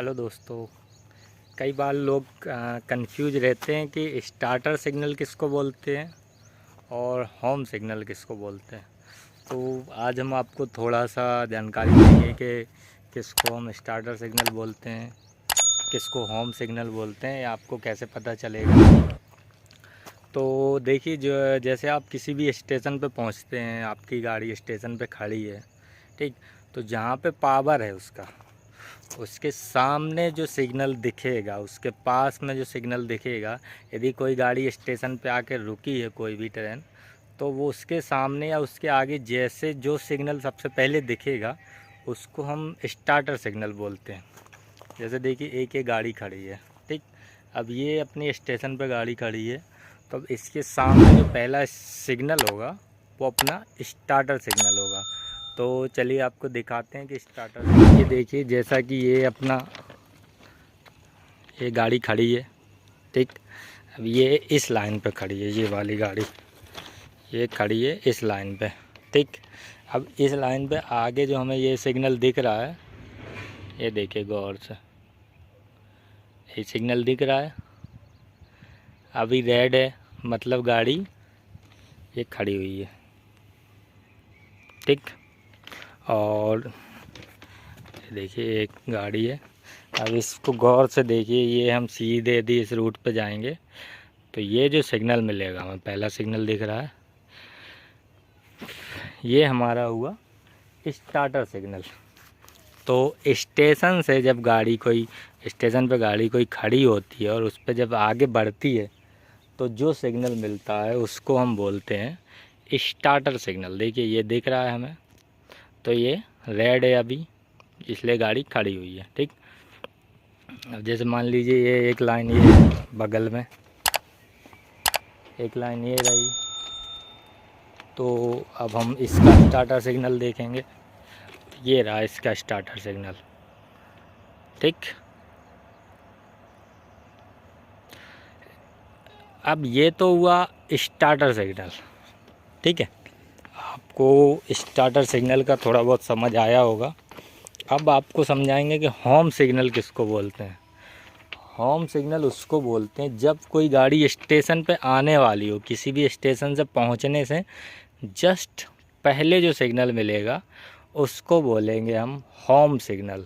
Hello दोस्तों। कई बार लोग कंफ्यूज रहते हैं कि स्टार्टर सिग्नल किसको बोलते हैं और होम सिग्नल किसको बोलते हैं। तो आज हम आपको थोड़ा सा जानकारी देंगे कि किसको हम स्टार्टर सिग्नल बोलते हैं, किसको होम सिग्नल बोलते हैं, या आपको कैसे पता चलेगा। तो देखिए, जो जैसे आप किसी भी स्टेशन पे पहुंचते हैं, आपकी गाड़ी स्टेशन पे खड़ी है, ठीक। तो जहाँ पे पावर है उसके सामने जो सिग्नल दिखेगा, उसके पास में जो सिग्नल दिखेगा, यदि कोई गाड़ी स्टेशन पे आके रुकी है, कोई भी ट्रेन, तो वो उसके सामने या उसके आगे जैसे जो सिग्नल सबसे पहले दिखेगा उसको हम स्टार्टर सिग्नल बोलते हैं। जैसे देखिए, एक ये गाड़ी खड़ी है, ठीक। अब ये अपनी स्टेशन पे गाड़ी खड़ी है, तो अब इसके सामने जो पहला सिग्नल होगा वो अपना स्टार्टर सिग्नल होगा। तो चलिए आपको दिखाते हैं कि स्टार्टर। ये देखिए, जैसा कि ये गाड़ी खड़ी है, ठीक। अब ये इस लाइन पे खड़ी है, ये वाली गाड़ी ये खड़ी है इस लाइन पे, ठीक। अब इस लाइन पे आगे जो हमें ये सिग्नल दिख रहा है, ये देखिए गौर से, ये सिग्नल दिख रहा है। अभी रेड है, मतलब गाड़ी ये खड़ी हुई है, ठीक। और देखिए एक गाड़ी है। अब इसको गौर से देखिए, ये हम सीधे यदि इस रूट पे जाएंगे तो ये जो सिग्नल मिलेगा हमें, पहला सिग्नल दिख रहा है, ये हमारा हुआ स्टार्टर सिग्नल। तो स्टेशन से जब गाड़ी कोई स्टेशन पे गाड़ी कोई खड़ी होती है और उस पर जब आगे बढ़ती है तो जो सिग्नल मिलता है उसको हम बोलते हैं स्टार्टर सिग्नल। देखिए ये दिख रहा है हमें, तो ये रेड है अभी, इसलिए गाड़ी खड़ी हुई है, ठीक। अब जैसे मान लीजिए ये एक लाइन ये बगल में, एक लाइन ये रही, तो अब हम इसका स्टार्टर सिग्नल देखेंगे। ये रहा इसका स्टार्टर सिग्नल, ठीक। अब ये तो हुआ स्टार्टर सिग्नल, ठीक है। आपको स्टार्टर सिग्नल का थोड़ा बहुत समझ आया होगा। अब आपको समझाएंगे कि होम सिग्नल किसको बोलते हैं। होम सिग्नल उसको बोलते हैं जब कोई गाड़ी स्टेशन पे आने वाली हो, किसी भी स्टेशन से पहुंचने से जस्ट पहले जो सिग्नल मिलेगा उसको बोलेंगे हम होम सिग्नल।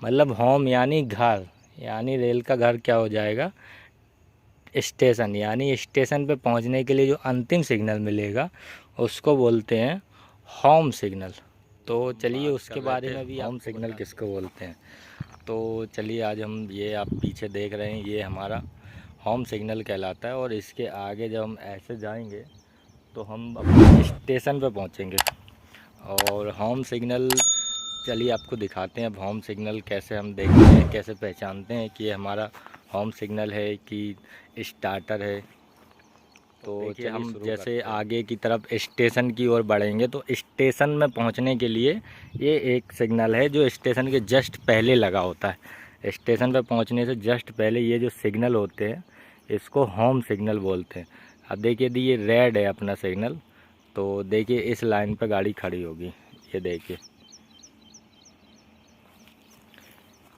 मतलब होम यानी घर, यानी रेल का घर क्या हो जाएगा, स्टेशन। यानी स्टेशन पे पहुंचने के लिए जो अंतिम सिग्नल मिलेगा उसको बोलते हैं होम सिग्नल। तो चलिए उसके बारे में भी, होम सिग्नल किसको बोलते हैं। तो चलिए आज हम, ये आप पीछे देख रहे हैं, ये हमारा होम सिग्नल कहलाता है। और इसके आगे जब हम ऐसे जाएंगे तो हम अपने स्टेशन पे पहुंचेंगे। और होम सिग्नल, चलिए आपको दिखाते हैं अब होम सिग्नल कैसे हम देखते हैं, कैसे पहचानते हैं कि ये हमारा होम सिग्नल है कि स्टार्टर है। तो चलिए हम जैसे आगे की तरफ स्टेशन की ओर बढ़ेंगे तो स्टेशन में पहुंचने के लिए ये एक सिग्नल है जो स्टेशन के जस्ट पहले लगा होता है। स्टेशन पर पहुंचने से जस्ट पहले ये जो सिग्नल होते हैं इसको होम सिग्नल बोलते हैं। अब देखिए, यदि ये रेड है अपना सिग्नल, तो देखिए इस लाइन पर गाड़ी खड़ी होगी, ये देखिए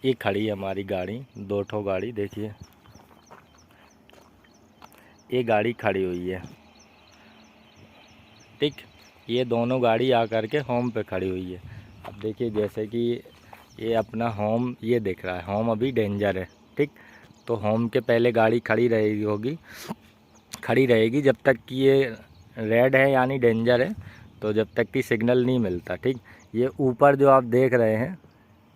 ये खड़ी है हमारी गाड़ी, दो ठो गाड़ी, देखिए ये गाड़ी खड़ी हुई है, ठीक। ये दोनों गाड़ी आकर के होम पे खड़ी हुई है। अब देखिए जैसे कि ये अपना होम ये दिख रहा है, होम अभी डेंजर है, ठीक। तो होम के पहले गाड़ी खड़ी रहेगी जब तक कि ये रेड है यानी डेंजर है, तो जब तक कि सिग्नल नहीं मिलता, ठीक। ये ऊपर जो आप देख रहे हैं,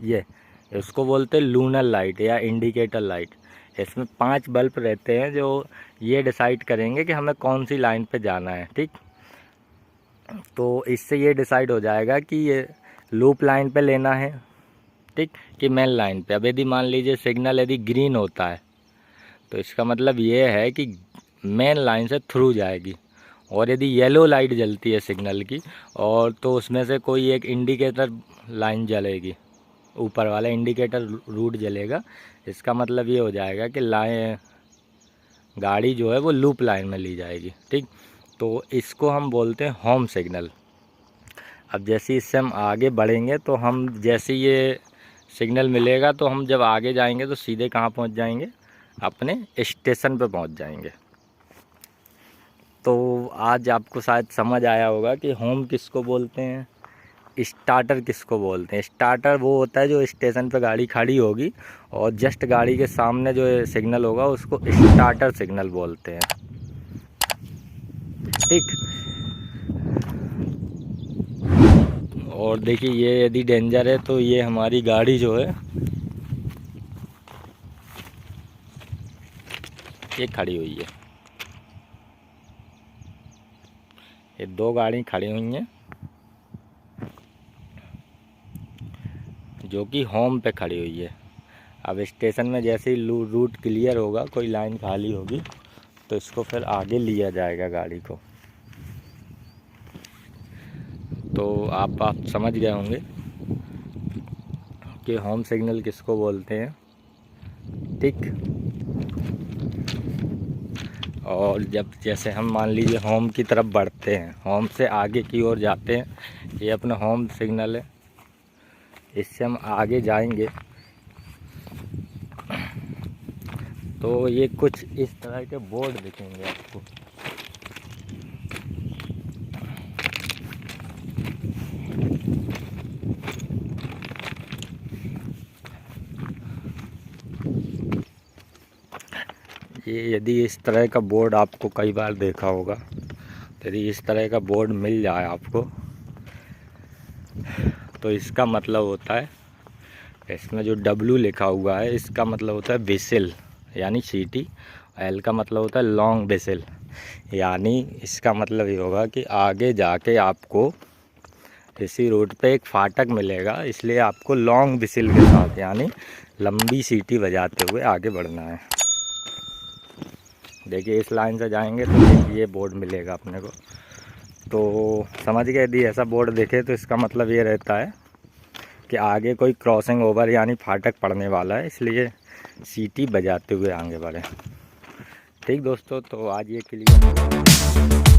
ये इसको बोलते हैं लूनर लाइट या इंडिकेटर लाइट। इसमें 5 बल्ब रहते हैं जो ये डिसाइड करेंगे कि हमें कौन सी लाइन पे जाना है, ठीक। तो इससे ये डिसाइड हो जाएगा कि ये लूप लाइन पे लेना है, ठीक, कि मेन लाइन पे। अब यदि मान लीजिए सिग्नल यदि ग्रीन होता है तो इसका मतलब ये है कि मेन लाइन से थ्रू जाएगी। और यदि येलो लाइट जलती है सिग्नल की, और तो उसमें से कोई एक इंडिकेटर लाइन जलेगी, ऊपर वाला इंडिकेटर रूट जलेगा। इसका मतलब ये हो जाएगा कि गाड़ी जो है वो लूप लाइन में ली जाएगी, ठीक। तो इसको हम बोलते हैं होम सिग्नल। अब जैसे इससे हम आगे बढ़ेंगे तो हम जैसे ये सिग्नल मिलेगा तो हम जब आगे जाएंगे तो सीधे कहाँ पहुँच जाएंगे, अपने स्टेशन पे पहुँच जाएंगे। तो आज आपको शायद समझ आया होगा कि होम किसको बोलते हैं, स्टार्टर किसको बोलते हैं। स्टार्टर वो होता है जो स्टेशन पे गाड़ी खड़ी होगी और जस्ट गाड़ी के सामने जो सिग्नल होगा उसको स्टार्टर सिग्नल बोलते हैं, ठीक। और देखिए ये यदि डेंजर है तो ये हमारी गाड़ी जो है ये खड़ी हुई है, ये 2 गाड़ी खड़ी हुई हैं जो कि होम पे खड़ी हुई है। अब स्टेशन में जैसे ही रूट क्लियर होगा, कोई लाइन खाली होगी तो इसको फिर आगे लिया जाएगा गाड़ी को। तो आप समझ गए होंगे कि होम सिग्नल किसको बोलते हैं, ठीक। और जब जैसे हम मान लीजिए होम की तरफ बढ़ते हैं, होम से आगे की ओर जाते हैं, ये अपना होम सिग्नल है, इससे हम आगे जाएंगे तो ये कुछ इस तरह के बोर्ड दिखेंगे आपको। ये यदि इस तरह का बोर्ड आपको कई बार देखा होगा, तो यदि इस तरह का बोर्ड मिल जाए आपको तो इसका मतलब होता है, इसमें जो W लिखा हुआ है इसका मतलब होता है विसिल यानी सीटी, L का मतलब होता है लॉन्ग विसिल, यानी इसका मतलब ये होगा कि आगे जाके आपको इसी रोड पे एक फाटक मिलेगा, इसलिए आपको लॉन्ग विसिल के साथ यानी लंबी सीटी बजाते हुए आगे बढ़ना है। देखिए इस लाइन से जाएंगे तो ये बोर्ड मिलेगा अपने को, तो समझ गए। यदि ऐसा बोर्ड देखे तो इसका मतलब ये रहता है कि आगे कोई क्रॉसिंग ओवर यानी फाटक पड़ने वाला है, इसलिए सीटी बजाते हुए आगे बढ़े, ठीक दोस्तों। तो आज ये क्लियर